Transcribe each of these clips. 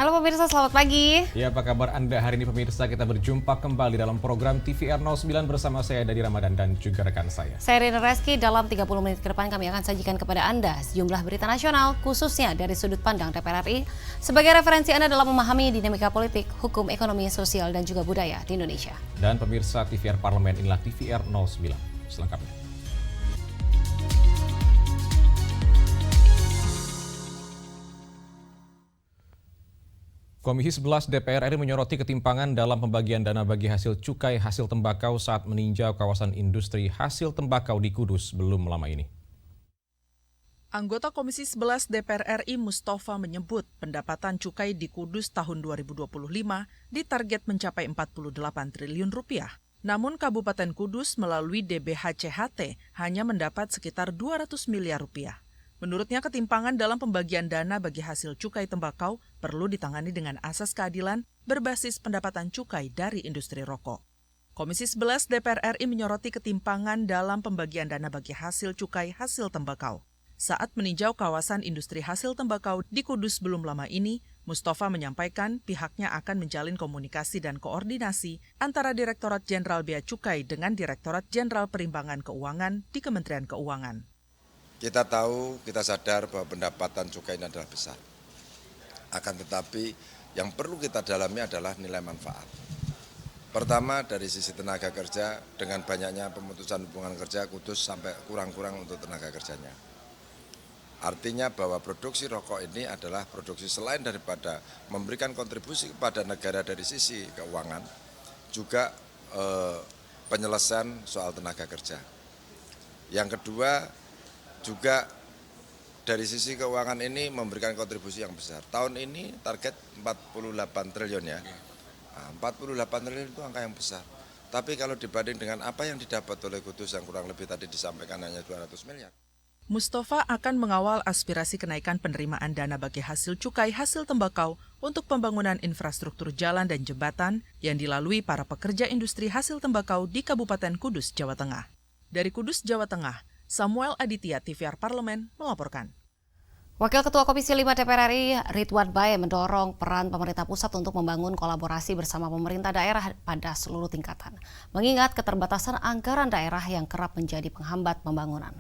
Halo pemirsa, selamat pagi. Ya, apa kabar Anda hari ini pemirsa? Kita berjumpa kembali dalam program TVR 09 bersama saya Dadi Ramadan dan juga rekan saya. Saya Rina Reski, dalam 30 menit ke depan kami akan sajikan kepada Anda sejumlah berita nasional khususnya dari sudut pandang DPR RI sebagai referensi Anda dalam memahami dinamika politik, hukum, ekonomi, sosial, dan juga budaya di Indonesia. Dan pemirsa TVR Parlemen, inilah TVR 09. Selengkapnya. Komisi 11 DPR RI menyoroti ketimpangan dalam pembagian dana bagi hasil cukai hasil tembakau saat meninjau kawasan industri hasil tembakau di Kudus belum lama ini. Anggota Komisi 11 DPR RI Mustafa menyebut pendapatan cukai di Kudus tahun 2025 ditarget mencapai 48 triliun rupiah. Namun Kabupaten Kudus melalui DBHCHT hanya mendapat sekitar 200 miliar rupiah. Menurutnya ketimpangan dalam pembagian dana bagi hasil cukai tembakau perlu ditangani dengan asas keadilan berbasis pendapatan cukai dari industri rokok. Komisi 11 DPR RI menyoroti ketimpangan dalam pembagian dana bagi hasil cukai hasil tembakau. Saat meninjau kawasan industri hasil tembakau di Kudus belum lama ini, Mustafa menyampaikan pihaknya akan menjalin komunikasi dan koordinasi antara Direktorat Jenderal Bea Cukai dengan Direktorat Jenderal Perimbangan Keuangan di Kementerian Keuangan. Kita tahu, kita sadar bahwa pendapatan cukai ini adalah besar. Akan tetapi yang perlu kita dalami adalah nilai manfaat. Pertama dari sisi tenaga kerja, dengan banyaknya pemutusan hubungan kerja, Kudus sampai kurang-kurang untuk tenaga kerjanya. Artinya bahwa produksi rokok ini adalah produksi selain daripada memberikan kontribusi kepada negara dari sisi keuangan, juga penyelesaian soal tenaga kerja. Yang kedua, juga dari sisi keuangan ini memberikan kontribusi yang besar. Tahun ini target 48 triliun ya. Nah, 48 triliun itu angka yang besar. Tapi kalau dibanding dengan apa yang didapat oleh Kudus yang kurang lebih tadi disampaikan hanya 200 miliar. Mustafa akan mengawal aspirasi kenaikan penerimaan dana bagi hasil cukai hasil tembakau untuk pembangunan infrastruktur jalan dan jembatan yang dilalui para pekerja industri hasil tembakau di Kabupaten Kudus, Jawa Tengah. Dari Kudus, Jawa Tengah, Samuel Aditya, TVR Parlemen, melaporkan. Wakil Ketua Komisi 5 DPR RI, Ridwan Bae, mendorong peran pemerintah pusat untuk membangun kolaborasi bersama pemerintah daerah pada seluruh tingkatan, mengingat keterbatasan anggaran daerah yang kerap menjadi penghambat pembangunan.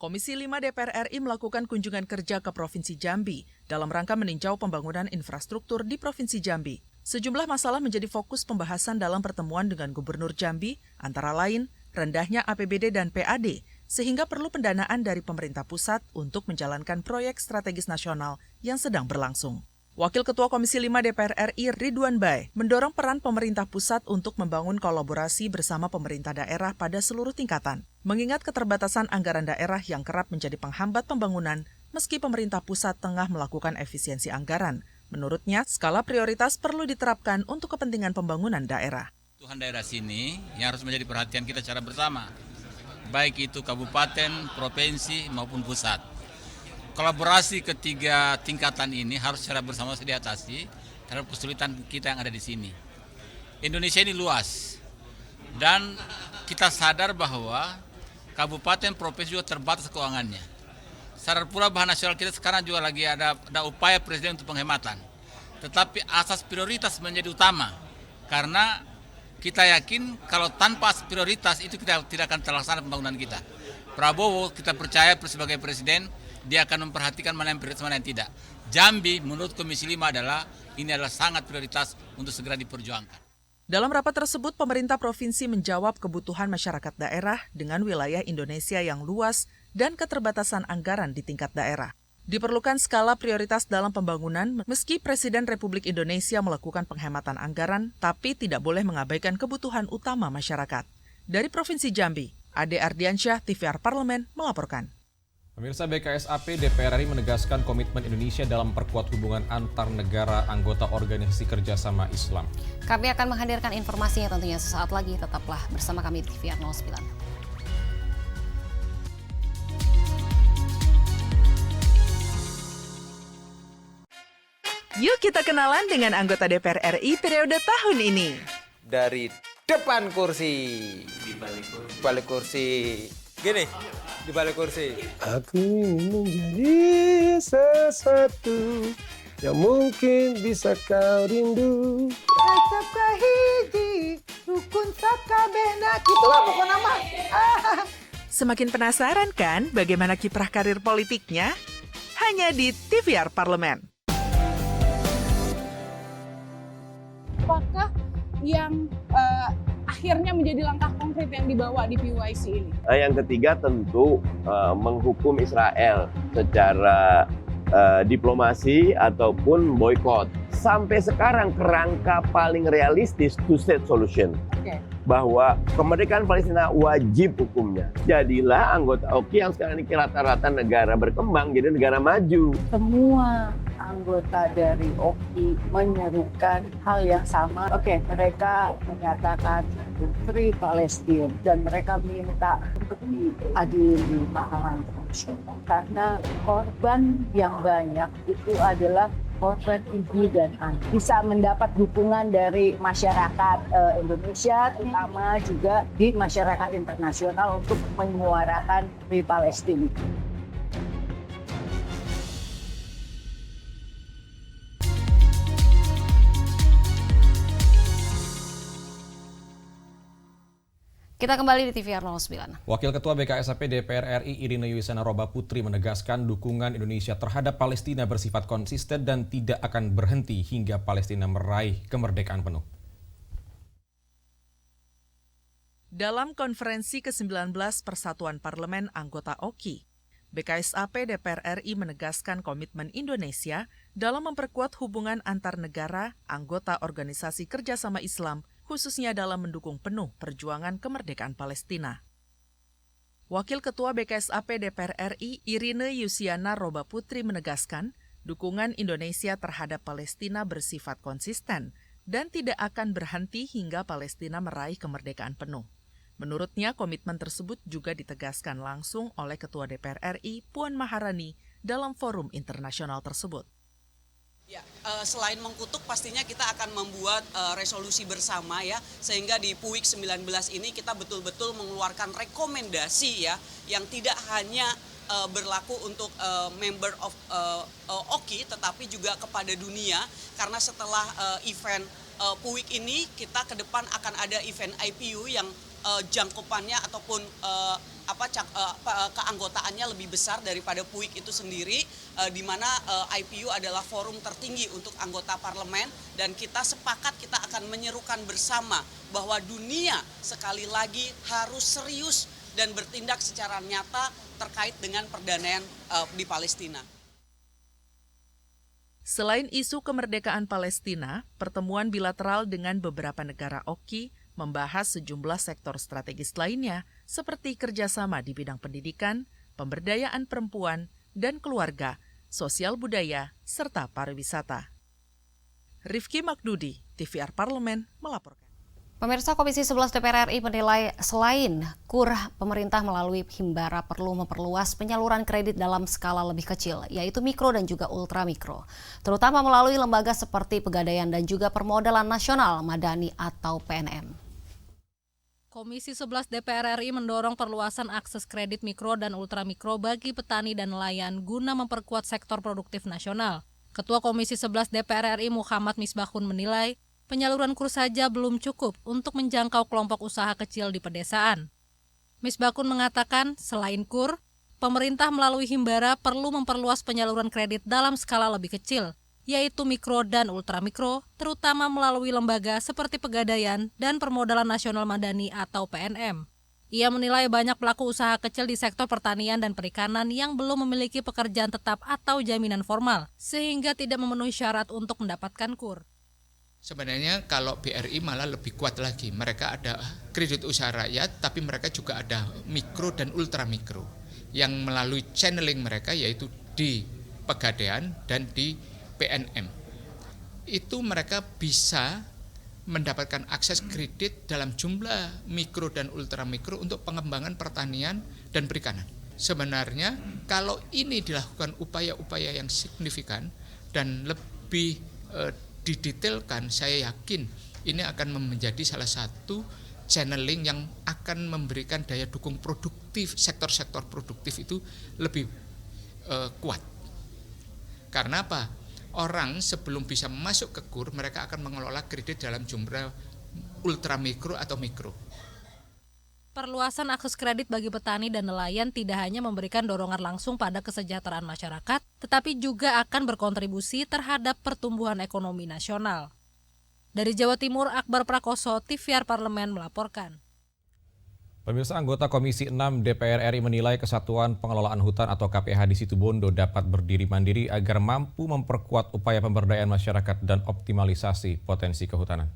Komisi 5 DPR RI melakukan kunjungan kerja ke Provinsi Jambi dalam rangka meninjau pembangunan infrastruktur di Provinsi Jambi. Sejumlah masalah menjadi fokus pembahasan dalam pertemuan dengan Gubernur Jambi, antara lain rendahnya APBD dan PAD, sehingga perlu pendanaan dari pemerintah pusat untuk menjalankan proyek strategis nasional yang sedang berlangsung. Wakil Ketua Komisi 5 DPR RI Ridwan Bae mendorong peran pemerintah pusat untuk membangun kolaborasi bersama pemerintah daerah pada seluruh tingkatan, mengingat keterbatasan anggaran daerah yang kerap menjadi penghambat pembangunan meski pemerintah pusat tengah melakukan efisiensi anggaran. Menurutnya, skala prioritas perlu diterapkan untuk kepentingan pembangunan daerah. Tuhan daerah sini yang harus menjadi perhatian kita secara bersama, baik itu kabupaten, provinsi maupun pusat. Kolaborasi ketiga tingkatan ini harus secara bersama diatasi terhadap kesulitan kita yang ada di sini. Indonesia ini luas dan kita sadar bahwa kabupaten, provinsi juga terbatas keuangannya. Sadar pula bahan nasional kita sekarang juga lagi ada upaya presiden untuk penghematan. Tetapi asas prioritas menjadi utama karena kita yakin kalau tanpa prioritas itu kita tidak akan terlaksana pembangunan kita. Prabowo kita percaya sebagai presiden, dia akan memperhatikan mana yang prioritas, mana yang tidak. Jambi menurut Komisi 5 ini adalah sangat prioritas untuk segera diperjuangkan. Dalam rapat tersebut, pemerintah provinsi menjawab kebutuhan masyarakat daerah dengan wilayah Indonesia yang luas dan keterbatasan anggaran di tingkat daerah. Diperlukan skala prioritas dalam pembangunan meski Presiden Republik Indonesia melakukan penghematan anggaran, tapi tidak boleh mengabaikan kebutuhan utama masyarakat. Dari Provinsi Jambi, Ade Ardiansyah, TVR Parlemen, melaporkan. Pemirsa, BKSAP DPR RI menegaskan komitmen Indonesia dalam memperkuat hubungan antar negara anggota Organisasi Kerjasama Islam. Kami akan menghadirkan informasinya tentunya sesaat lagi. Tetaplah bersama kami di TVR 09. Yuk kita kenalan dengan anggota DPR RI periode tahun ini. Dari depan kursi. Di balik kursi. Gini, di balik kursi. Aku ingin menjadi sesuatu yang mungkin bisa kau rindu. Acap kahiji, rukun sakabehna. Itulah pokok nama. Semakin penasaran kan bagaimana kiprah karir politiknya? Hanya di TVR Parlemen. Apakah yang akhirnya menjadi langkah konkret yang dibawa di PYC ini? Yang ketiga tentu menghukum Israel secara diplomasi ataupun boykot. Sampai sekarang kerangka paling realistis two-state solution. Bahwa kemerdekaan Palestina wajib hukumnya. Jadilah anggota OKI yang sekarang ini rata-rata negara berkembang jadi negara maju. Semua anggota dari OKI menyerukan hal yang sama. Mereka menyatakan Free Palestine dan mereka minta untuk diadili di mahkamah internasional. Karena korban yang banyak itu adalah korban ibu dan anak. Bisa mendapat dukungan dari masyarakat Indonesia, terutama juga di masyarakat internasional untuk menyuarakan Free Palestine. Kita kembali di TVR 09. Wakil Ketua BKSAP DPR RI Irina Yusana Roba Putri menegaskan dukungan Indonesia terhadap Palestina bersifat konsisten dan tidak akan berhenti hingga Palestina meraih kemerdekaan penuh. Dalam konferensi ke-19 Persatuan Parlemen Anggota OKI, BKSAP DPR RI menegaskan komitmen Indonesia dalam memperkuat hubungan antar negara anggota Organisasi Kerjasama Islam, khususnya dalam mendukung penuh perjuangan kemerdekaan Palestina. Wakil Ketua BKSAP DPR RI Irina Yusiana Roba Putri menegaskan dukungan Indonesia terhadap Palestina bersifat konsisten dan tidak akan berhenti hingga Palestina meraih kemerdekaan penuh. Menurutnya, komitmen tersebut juga ditegaskan langsung oleh Ketua DPR RI Puan Maharani dalam forum internasional tersebut. Ya, selain mengkutuk pastinya kita akan membuat resolusi bersama ya, sehingga di PUIK 19 ini kita betul-betul mengeluarkan rekomendasi ya yang tidak hanya berlaku untuk member of OKI tetapi juga kepada dunia, karena setelah event PUIK ini kita ke depan akan ada event IPU yang jangkupannya ataupun keanggotaannya lebih besar daripada PUIK itu sendiri, di mana IPU adalah forum tertinggi untuk anggota parlemen, dan kita sepakat kita akan menyerukan bersama bahwa dunia sekali lagi harus serius dan bertindak secara nyata terkait dengan perdamaian di Palestina. Selain isu kemerdekaan Palestina, pertemuan bilateral dengan beberapa negara OKI membahas sejumlah sektor strategis lainnya seperti kerjasama di bidang pendidikan, pemberdayaan perempuan dan keluarga, sosial budaya, serta pariwisata. Rifki Makdudi, TVR Parlemen, melaporkan. Pemirsa, Komisi 11 DPR RI menilai selain KUR, pemerintah melalui Himbara perlu memperluas penyaluran kredit dalam skala lebih kecil, yaitu mikro dan juga ultramikro, terutama melalui lembaga seperti Pegadaian dan juga Permodalan Nasional Madani atau PNM. Komisi 11 DPR RI mendorong perluasan akses kredit mikro dan ultramikro bagi petani dan nelayan guna memperkuat sektor produktif nasional. Ketua Komisi 11 DPR RI Muhammad Misbahun menilai, penyaluran KUR saja belum cukup untuk menjangkau kelompok usaha kecil di pedesaan. Misbahun mengatakan, selain KUR, pemerintah melalui Himbara perlu memperluas penyaluran kredit dalam skala lebih kecil, yaitu mikro dan ultramikro, terutama melalui lembaga seperti Pegadaian dan Permodalan Nasional Madani atau PNM. Ia menilai banyak pelaku usaha kecil di sektor pertanian dan perikanan yang belum memiliki pekerjaan tetap atau jaminan formal, sehingga tidak memenuhi syarat untuk mendapatkan KUR. Sebenarnya kalau BRI malah lebih kuat lagi. Mereka ada kredit usaha rakyat, tapi mereka juga ada mikro dan ultramikro yang melalui channeling mereka, yaitu di Pegadaian dan di PNM. Itu mereka bisa mendapatkan akses kredit dalam jumlah mikro dan ultramikro untuk pengembangan pertanian dan perikanan. Sebenarnya kalau ini dilakukan upaya-upaya yang signifikan dan lebih didetailkan, saya yakin ini akan menjadi salah satu channeling yang akan memberikan daya dukung produktif, sektor-sektor produktif itu lebih kuat. Karena apa? orang sebelum bisa masuk ke KUR, mereka akan mengelola kredit dalam jumlah ultramikro atau mikro. Perluasan akses kredit bagi petani dan nelayan tidak hanya memberikan dorongan langsung pada kesejahteraan masyarakat, tetapi juga akan berkontribusi terhadap pertumbuhan ekonomi nasional. Dari Jawa Timur, Akbar Prakoso, TVR Parlemen melaporkan. Pemirsa, anggota Komisi 6 DPR RI menilai Kesatuan Pengelolaan Hutan atau KPH di Situbondo dapat berdiri mandiri agar mampu memperkuat upaya pemberdayaan masyarakat dan optimalisasi potensi kehutanan.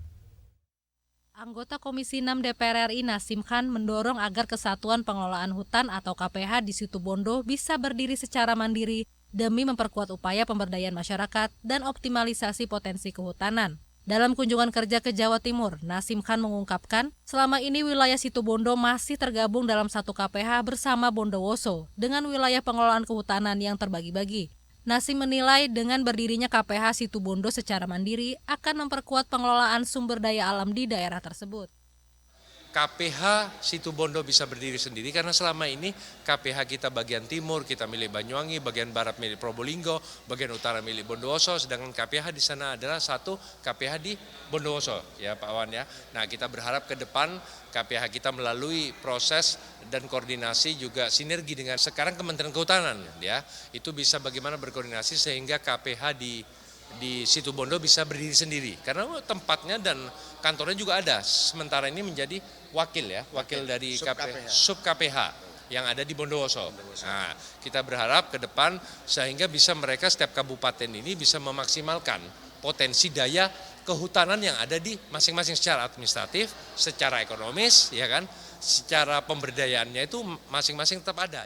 Anggota Komisi 6 DPR RI Nasim Khan mendorong agar Kesatuan Pengelolaan Hutan atau KPH di Situbondo bisa berdiri secara mandiri demi memperkuat upaya pemberdayaan masyarakat dan optimalisasi potensi kehutanan. Dalam kunjungan kerja ke Jawa Timur, Nasim Khan mengungkapkan selama ini wilayah Situbondo masih tergabung dalam satu KPH bersama Bondowoso dengan wilayah pengelolaan kehutanan yang terbagi-bagi. Nasim menilai dengan berdirinya KPH Situbondo secara mandiri akan memperkuat pengelolaan sumber daya alam di daerah tersebut. KPH Situbondo bisa berdiri sendiri karena selama ini KPH kita bagian timur kita milik Banyuwangi, bagian barat milik Probolinggo, bagian utara milik Bondowoso, sedangkan KPH di sana adalah satu KPH di Bondowoso, ya Pak Wan ya. Nah, kita berharap ke depan KPH kita melalui proses dan koordinasi juga sinergi dengan sekarang Kementerian Kehutanan ya. Itu bisa bagaimana berkoordinasi sehingga KPH di Situbondo bisa berdiri sendiri karena tempatnya dan kantornya juga ada. Sementara ini menjadi wakil dari sub KPH yang ada di Bondowoso. Nah, kita berharap ke depan sehingga bisa mereka setiap kabupaten ini bisa memaksimalkan potensi daya kehutanan yang ada di masing-masing secara administratif, secara ekonomis, ya kan, secara pemberdayaannya itu masing-masing tetap ada.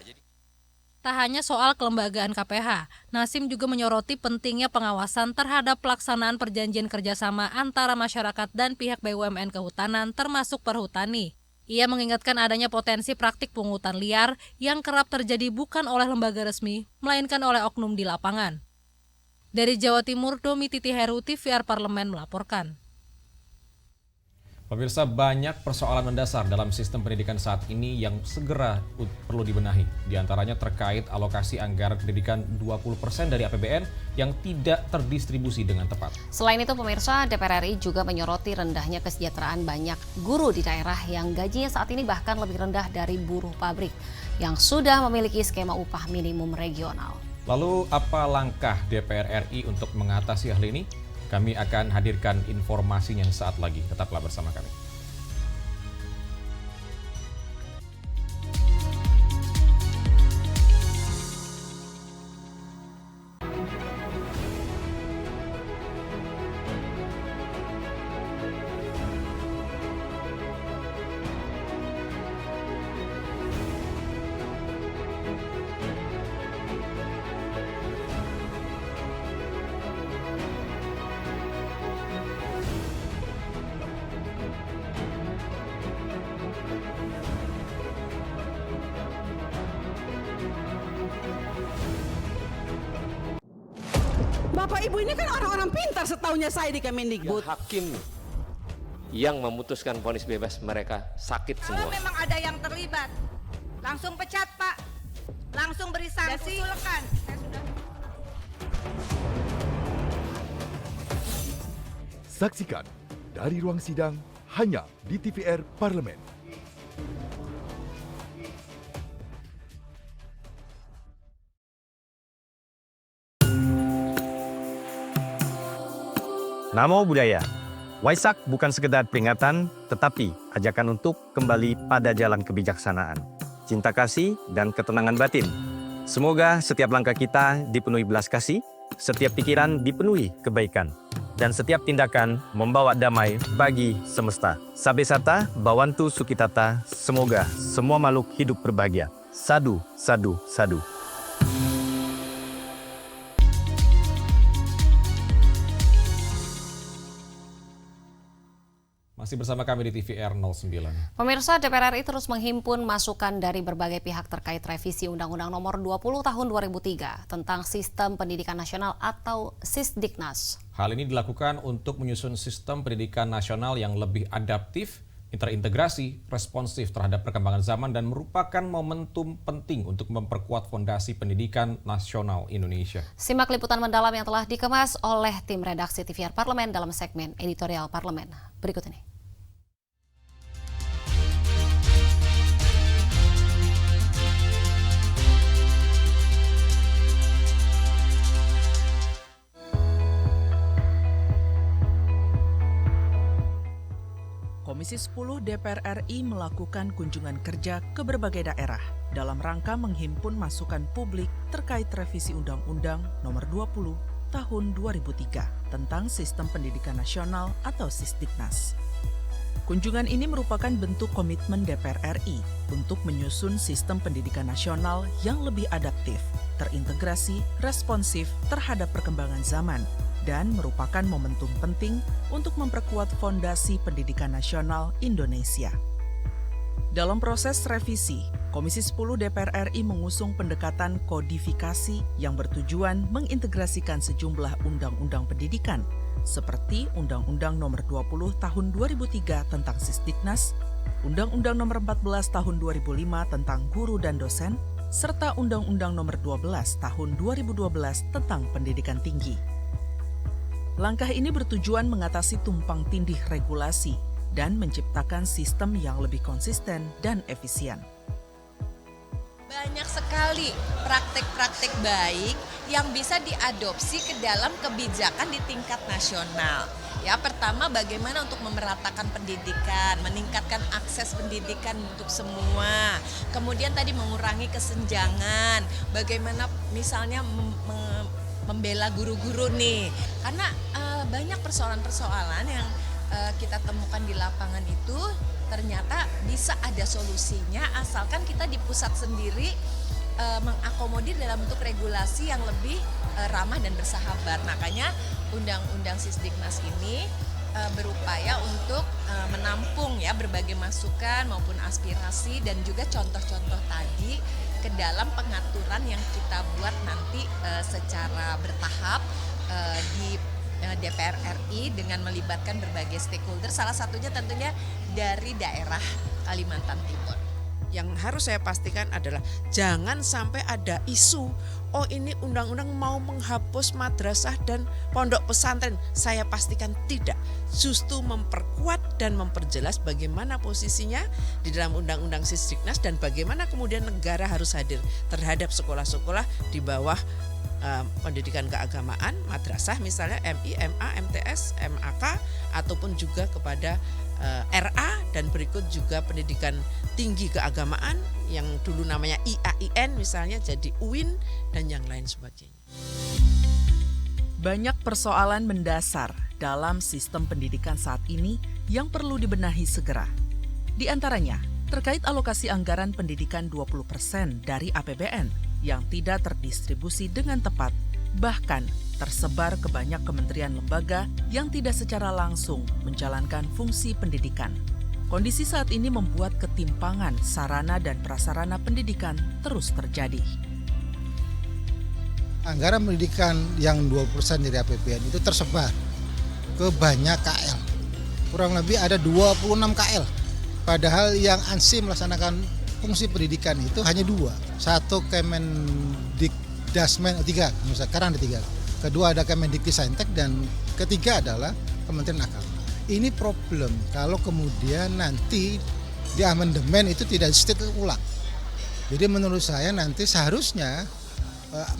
Tak hanya soal kelembagaan KPH, Nasim juga menyoroti pentingnya pengawasan terhadap pelaksanaan perjanjian kerjasama antara masyarakat dan pihak BUMN kehutanan termasuk perhutani. Ia mengingatkan adanya potensi praktik pungutan liar yang kerap terjadi bukan oleh lembaga resmi, melainkan oleh oknum di lapangan. Dari Jawa Timur, Domi Titi Heru, TVR Parlemen melaporkan. Pemirsa, banyak persoalan mendasar dalam sistem pendidikan saat ini yang segera perlu dibenahi. Di antaranya terkait alokasi anggaran pendidikan 20% dari APBN yang tidak terdistribusi dengan tepat. Selain itu, pemirsa, DPR RI juga menyoroti rendahnya kesejahteraan banyak guru di daerah yang gajinya saat ini bahkan lebih rendah dari buruh pabrik yang sudah memiliki skema upah minimum regional. Lalu apa langkah DPR RI untuk mengatasi hal ini? Kami akan hadirkan informasinya saat lagi. Tetaplah bersama kami. Bapak Ibu ini kan orang-orang pintar setaunya saya di Kemendikbud. Hakim yang memutuskan vonis bebas mereka sakit semua. Kalau memang ada yang terlibat, langsung pecat Pak, langsung beri sanksi. Usulkan. Saksikan dari ruang sidang hanya di TVR Parlemen. Namo Buddhaya. Waisak bukan sekedar peringatan, tetapi ajakan untuk kembali pada jalan kebijaksanaan, cinta kasih, dan ketenangan batin. Semoga setiap langkah kita dipenuhi belas kasih, setiap pikiran dipenuhi kebaikan, dan setiap tindakan membawa damai bagi semesta. Sabe Sata, Bawantu Sukitata, semoga semua makhluk hidup berbahagia. Sadu, sadu, sadu. Masih bersama kami di TVR 09. Pemirsa, DPR RI terus menghimpun masukan dari berbagai pihak terkait revisi Undang-Undang Nomor 20 Tahun 2003 tentang Sistem Pendidikan Nasional atau Sisdiknas. Hal ini dilakukan untuk menyusun sistem pendidikan nasional yang lebih adaptif terintegrasi, responsif terhadap perkembangan zaman dan merupakan momentum penting untuk memperkuat fondasi pendidikan nasional Indonesia. Simak liputan mendalam yang telah dikemas oleh tim redaksi TVR Parlemen dalam segmen editorial Parlemen. Berikut ini. Komisi 10 DPR RI melakukan kunjungan kerja ke berbagai daerah dalam rangka menghimpun masukan publik terkait revisi Undang-Undang Nomor 20 Tahun 2003 tentang Sistem Pendidikan Nasional atau Sisdiknas. Kunjungan ini merupakan bentuk komitmen DPR RI untuk menyusun sistem pendidikan nasional yang lebih adaptif, terintegrasi, responsif terhadap perkembangan zaman, dan merupakan momentum penting untuk memperkuat fondasi pendidikan nasional Indonesia. Dalam proses revisi, Komisi 10 DPR RI mengusung pendekatan kodifikasi yang bertujuan mengintegrasikan sejumlah undang-undang pendidikan, seperti Undang-Undang Nomor 20 Tahun 2003 tentang Sisdiknas, Undang-Undang Nomor 14 Tahun 2005 tentang guru dan dosen, serta Undang-Undang Nomor 12 Tahun 2012 tentang pendidikan tinggi. Langkah ini bertujuan mengatasi tumpang tindih regulasi dan menciptakan sistem yang lebih konsisten dan efisien. Banyak sekali praktek-praktek baik yang bisa diadopsi ke dalam kebijakan di tingkat nasional. Ya, pertama bagaimana untuk memeratakan pendidikan, meningkatkan akses pendidikan untuk semua. Kemudian tadi mengurangi kesenjangan, bagaimana misalnya membela guru-guru nih, karena banyak persoalan-persoalan yang kita temukan di lapangan itu ternyata bisa ada solusinya asalkan kita di pusat sendiri mengakomodir dalam bentuk regulasi yang lebih ramah dan bersahabat. Makanya Undang-Undang Sisdiknas ini berupaya untuk menampung ya berbagai masukan maupun aspirasi dan juga contoh-contoh tadi ke dalam pengaturan yang kita buat nanti secara bertahap di DPR RI dengan melibatkan berbagai stakeholder, salah satunya tentunya dari daerah Kalimantan Timur. Yang harus saya pastikan adalah jangan sampai ada isu, oh ini undang-undang mau menghapus madrasah dan pondok pesantren. Saya pastikan tidak, justru memperkuat dan memperjelas bagaimana posisinya di dalam undang-undang Sisdiknas dan bagaimana kemudian negara harus hadir terhadap sekolah-sekolah di bawah pendidikan keagamaan, madrasah misalnya MI, MA, MTS, MAK, ataupun juga kepada RA dan berikut juga pendidikan tinggi keagamaan yang dulu namanya IAIN misalnya jadi UIN dan yang lain sebagainya. Banyak persoalan mendasar dalam sistem pendidikan saat ini yang perlu dibenahi segera. Di antaranya, terkait alokasi anggaran pendidikan 20% dari APBN yang tidak terdistribusi dengan tepat, bahkan tersebar ke banyak kementerian lembaga yang tidak secara langsung menjalankan fungsi pendidikan. Kondisi saat ini membuat ketimpangan sarana dan prasarana pendidikan terus terjadi. Anggaran pendidikan yang 20% dari APBN itu tersebar ke banyak KL. Kurang lebih ada 26 KL. Padahal yang ANSI melaksanakan fungsi pendidikan itu hanya 2. Satu Kemendikdasmen, 3, sekarang ada 3. Kedua ada Kemendiktissaintek dan ketiga adalah Kementerian Agama. Ini problem kalau kemudian nanti di amandemen itu tidak di-state ulang. Jadi menurut saya nanti seharusnya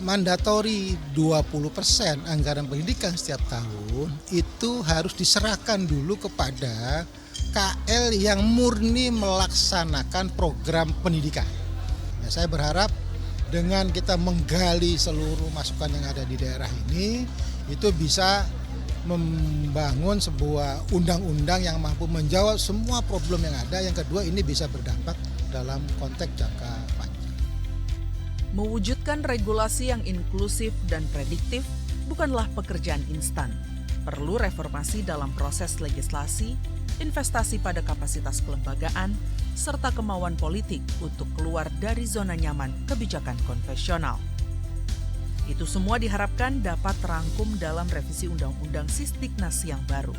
mandatori 20% anggaran pendidikan setiap tahun itu harus diserahkan dulu kepada KL yang murni melaksanakan program pendidikan. Ya, saya berharap dengan kita menggali seluruh masukan yang ada di daerah ini, itu bisa membangun sebuah undang-undang yang mampu menjawab semua problem yang ada. Yang kedua, ini bisa berdampak dalam konteks jangka panjang. Mewujudkan regulasi yang inklusif dan prediktif bukanlah pekerjaan instan. Perlu reformasi dalam proses legislasi, investasi pada kapasitas kelembagaan, serta kemauan politik untuk keluar dari zona nyaman kebijakan konvensional. Itu semua diharapkan dapat terangkum dalam revisi Undang-Undang Sisdiknas yang baru.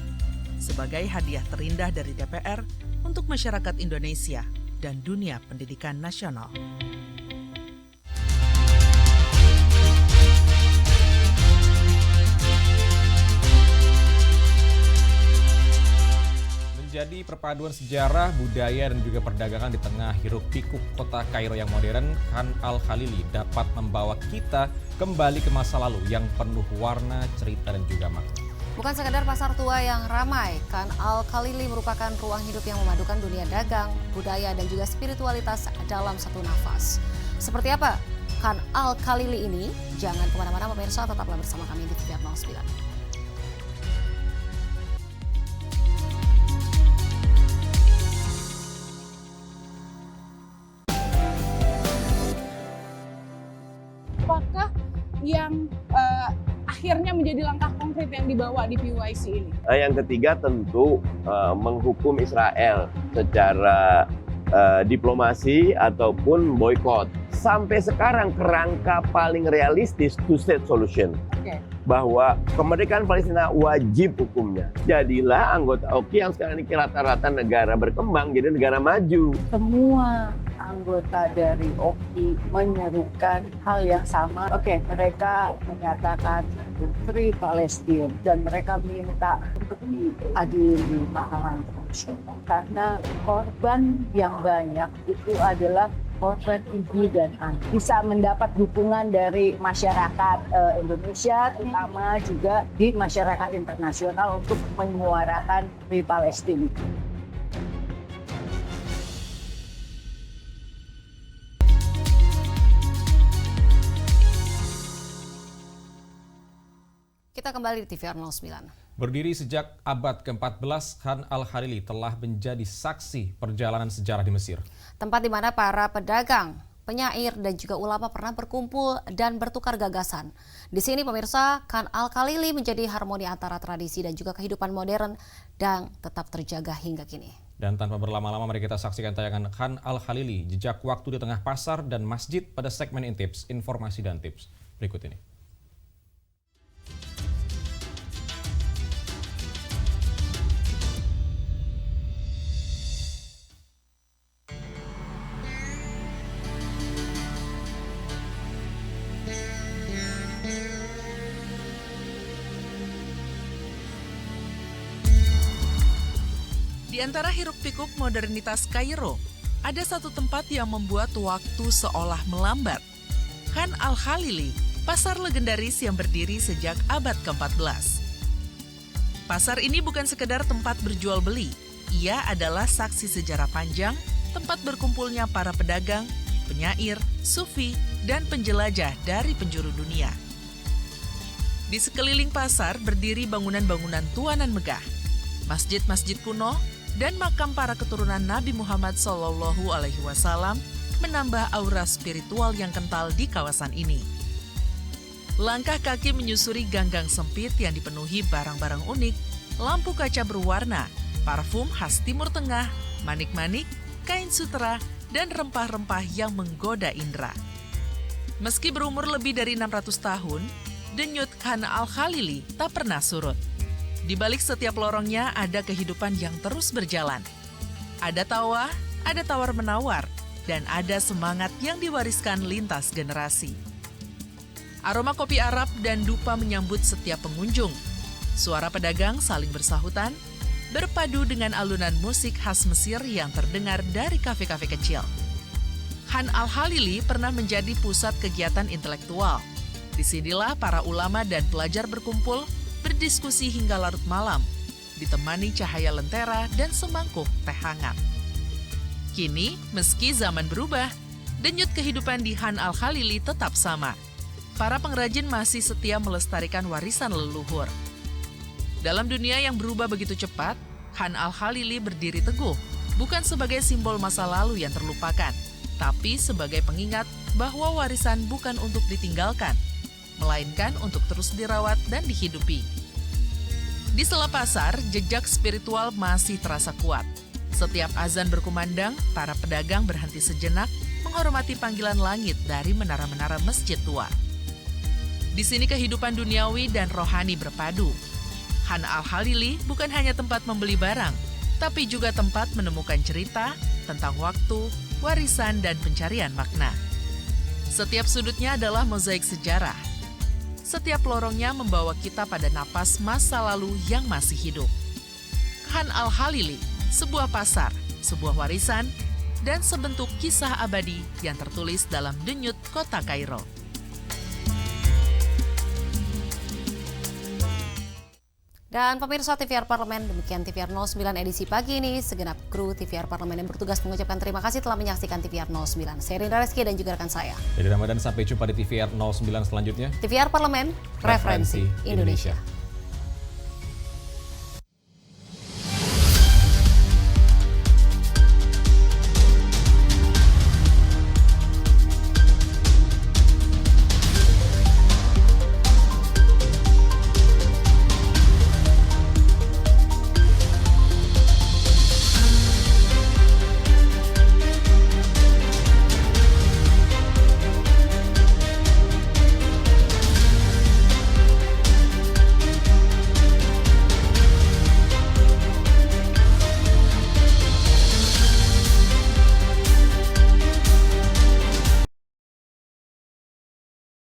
sebagai hadiah terindah dari DPR untuk masyarakat Indonesia dan dunia pendidikan nasional. Menjadi perpaduan sejarah, budaya, dan juga perdagangan di tengah hiruk-pikuk kota Kairo yang modern, Khan Al-Khalili dapat membawa kita kembali ke masa lalu yang penuh warna, cerita, dan juga makna. Bukan sekadar pasar tua yang ramai, Khan Al-Khalili merupakan ruang hidup yang memadukan dunia dagang, budaya, dan juga spiritualitas dalam satu nafas. Seperti apa Khan Al-Khalili ini? Jangan kemana-mana pemirsa, tetaplah bersama kami di TVR 09. Apakah yang akhirnya menjadi langkah konkret yang dibawa di PYC ini? Yang ketiga tentu menghukum Israel secara diplomasi ataupun boykot. Sampai sekarang kerangka paling realistis two-state solution. Bahwa kemerdekaan Palestina wajib hukumnya. Jadilah anggota OKI yang sekarang ini rata-rata negara berkembang jadi negara maju. Semua anggota dari OKI menyerukan hal yang sama. Mereka menyatakan Free Palestine dan mereka minta untuk diadili di Mahkamah Internasional. Karena korban yang banyak itu adalah korban ibu dan anak. Bisa mendapat dukungan dari masyarakat Indonesia, terutama juga di masyarakat internasional untuk menyuarakan Free Palestine. Kita kembali di TVR 09. Berdiri sejak abad ke-14, Khan Al-Khalili telah menjadi saksi perjalanan sejarah di Mesir. Tempat di mana para pedagang, penyair, dan juga ulama pernah berkumpul dan bertukar gagasan. Di sini pemirsa, Khan Al-Khalili menjadi harmoni antara tradisi dan juga kehidupan modern dan tetap terjaga hingga kini. Dan tanpa berlama-lama, mari kita saksikan tayangan Khan Al-Khalili, jejak waktu di tengah pasar dan masjid pada segmen Intips, informasi dan tips. Berikut ini. Di antara hiruk-pikuk modernitas Kairo, ada satu tempat yang membuat waktu seolah melambat. Khan Al-Khalili, pasar legendaris yang berdiri sejak abad ke-14. Pasar ini bukan sekedar tempat berjual beli, ia adalah saksi sejarah panjang, tempat berkumpulnya para pedagang, penyair, sufi, dan penjelajah dari penjuru dunia. Di sekeliling pasar berdiri bangunan-bangunan tua nan megah, masjid-masjid kuno, dan makam para keturunan Nabi Muhammad SAW menambah aura spiritual yang kental di kawasan ini. Langkah kaki menyusuri gang-gang sempit yang dipenuhi barang-barang unik, lampu kaca berwarna, parfum khas Timur Tengah, manik-manik, kain sutera, dan rempah-rempah yang menggoda indera. Meski berumur lebih dari 600 tahun, denyut Khan Al-Khalili tak pernah surut. Di balik setiap lorongnya ada kehidupan yang terus berjalan. Ada tawa, ada tawar-menawar, dan ada semangat yang diwariskan lintas generasi. Aroma kopi Arab dan dupa menyambut setiap pengunjung. Suara pedagang saling bersahutan, berpadu dengan alunan musik khas Mesir yang terdengar dari kafe-kafe kecil. Khan Al-Khalili pernah menjadi pusat kegiatan intelektual. Disinilah para ulama dan pelajar berkumpul, berdiskusi hingga larut malam, ditemani cahaya lentera dan semangkuk teh hangat. Kini, meski zaman berubah, denyut kehidupan di Khan Al-Khalili tetap sama. Para pengrajin masih setia melestarikan warisan leluhur. Dalam dunia yang berubah begitu cepat, Khan Al-Khalili berdiri teguh, bukan sebagai simbol masa lalu yang terlupakan, tapi sebagai pengingat bahwa warisan bukan untuk ditinggalkan, melainkan untuk terus dirawat dan dihidupi. Di sela pasar, jejak spiritual masih terasa kuat. Setiap azan berkumandang, para pedagang berhenti sejenak menghormati panggilan langit dari menara-menara masjid tua. Di sini kehidupan duniawi dan rohani berpadu. Han Al-Halili bukan hanya tempat membeli barang, tapi juga tempat menemukan cerita tentang waktu, warisan, dan pencarian makna. Setiap sudutnya adalah mozaik sejarah. Setiap lorongnya membawa kita pada napas masa lalu yang masih hidup. Han Al-Halili, sebuah pasar, sebuah warisan, dan sebentuk kisah abadi yang tertulis dalam denyut kota Kairo. Dan pemirsa TVR Parlemen, demikian TVR 09 edisi pagi ini. Segenap kru TVR Parlemen yang bertugas mengucapkan terima kasih telah menyaksikan TVR 09. Saya Rinda Reski dan juga rekan saya. Jadi Ramadan, sampai jumpa di TVR 09 selanjutnya. TVR Parlemen, referensi Indonesia.